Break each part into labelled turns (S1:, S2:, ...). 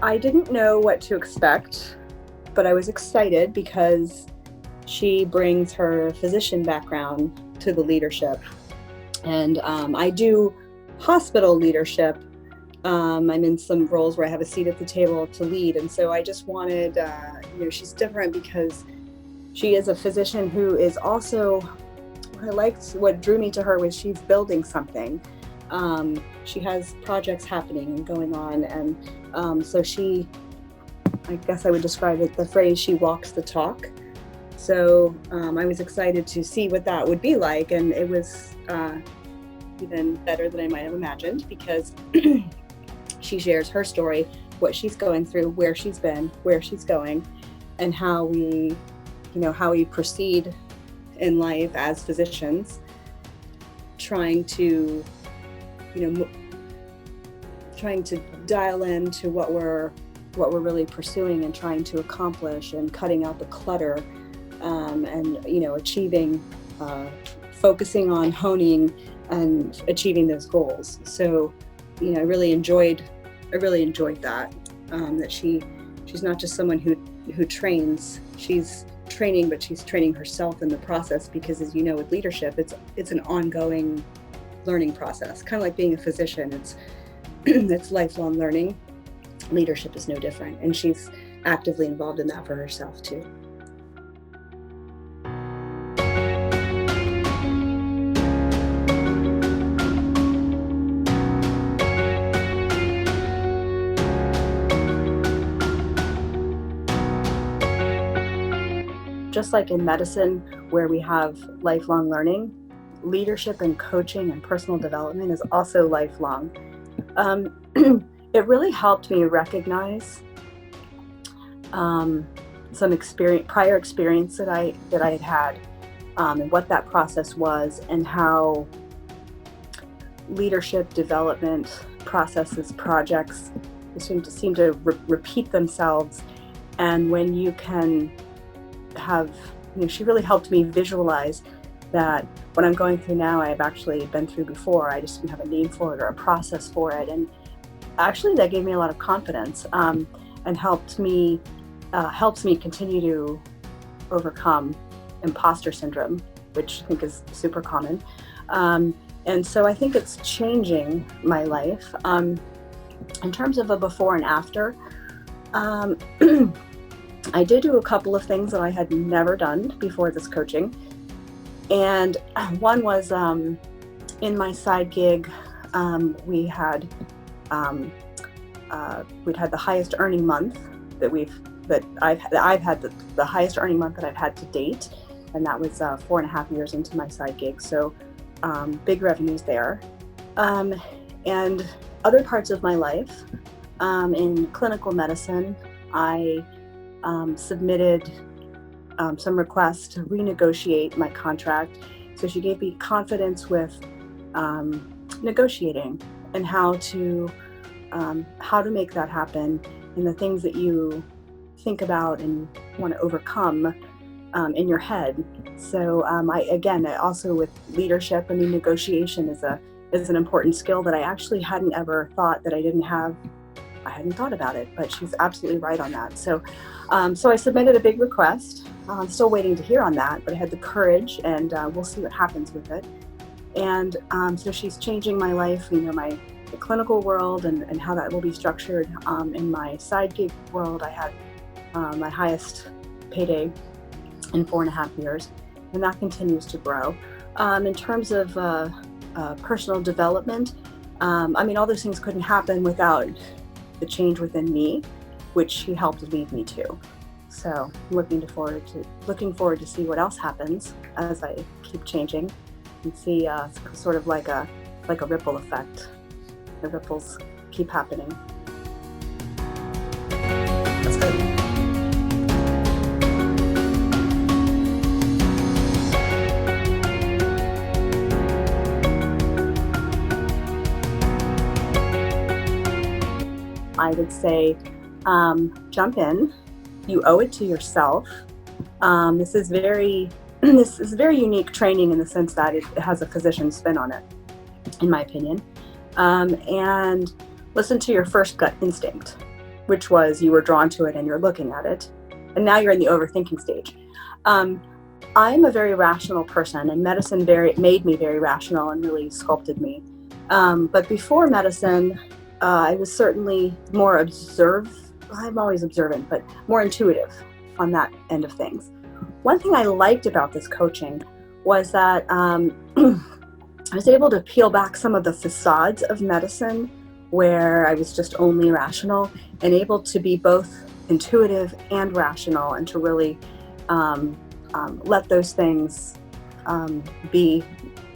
S1: I didn't know what to expect, but I was excited because she brings her physician background to the leadership. And I do hospital leadership. I'm in some roles where I have a seat at the table to lead. And so I just wanted, she's different because she is a physician who is also, what drew me to her was she's building something. She has projects happening and going on. And so I guess I would describe it, the phrase, she walks the talk. So I was excited to see what that would be like. And it was even better than I might have imagined, because she shares her story, what she's going through, where she's been, where she's going, and how we proceed in life as physicians, trying to dial into what we're really pursuing and trying to accomplish, and cutting out the clutter, and achieving, focusing on honing and achieving those goals. So I really enjoyed that, that she's not just someone who trains, she's training, but she's training herself in the process, because as you know, with leadership, it's an ongoing learning process, kind of like being a physician. It's lifelong learning. Leadership is no different, and she's actively involved in that for herself too. Just like in medicine, where we have lifelong learning, leadership and coaching and personal development is also lifelong. It really helped me recognize some prior experience that I had and what that process was, and how leadership development processes, projects seem to repeat themselves. And when you can have, she really helped me visualize that what I'm going through now, I've actually been through before. I just didn't have a name for it or a process for it. And actually that gave me a lot of confidence, and helps me continue to overcome imposter syndrome, which I think is super common. And so I think it's changing my life. In terms of a before and after, I did do a couple of things that I had never done before this coaching. And one was in my side gig, we'd had the highest earning month I've had the highest earning month that I've had to date, and that was 4.5 years into my side gig. So big revenues there. And other parts of my life, in clinical medicine, I submitted some requests to renegotiate my contract. So she gave me confidence with negotiating, and how to make that happen, and the things that you think about and want to overcome in your head. So I also, with leadership, negotiation is an important skill that I actually hadn't ever thought that I didn't have. I hadn't thought about it, but she's absolutely right on that. So I submitted a big request. I'm still waiting to hear on that, but I had the courage, and we'll see what happens with it. And so she's changing my life, my clinical world, and how that will be structured. In my side gig world, I had my highest payday in 4.5 years, and that continues to grow. In terms of personal development, all those things couldn't happen without the change within me, which she helped lead me to. So I'm looking forward to see what else happens as I keep changing, and see sort of like a ripple effect. The ripples keep happening. That's good. I would say jump in. You owe it to yourself. This is very unique training in the sense that it has a physician spin on it, in my opinion. And listen to your first gut instinct. which was you were drawn to it and you're looking at it, and now you're in the overthinking stage. I'm a very rational person, and medicine made me very rational and really sculpted me. But before medicine, I was certainly more I'm always observant, but more intuitive on that end of things. One thing I liked about this coaching was that I was able to peel back some of the facades of medicine where I was just only rational, and able to be both intuitive and rational, and to really let those things be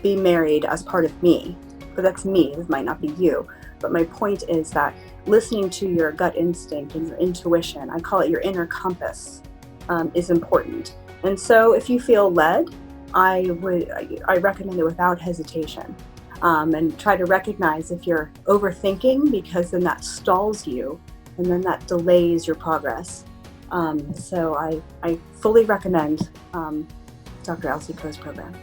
S1: married as part of me. But that's me, this might not be you. But my point is that listening to your gut instinct and your intuition, I call it your inner compass, is important. And so if you feel led, I recommend it without hesitation. And try to recognize if you're overthinking, because then that stalls you and then that delays your progress. So I fully recommend Dr. Elsie Koh's program.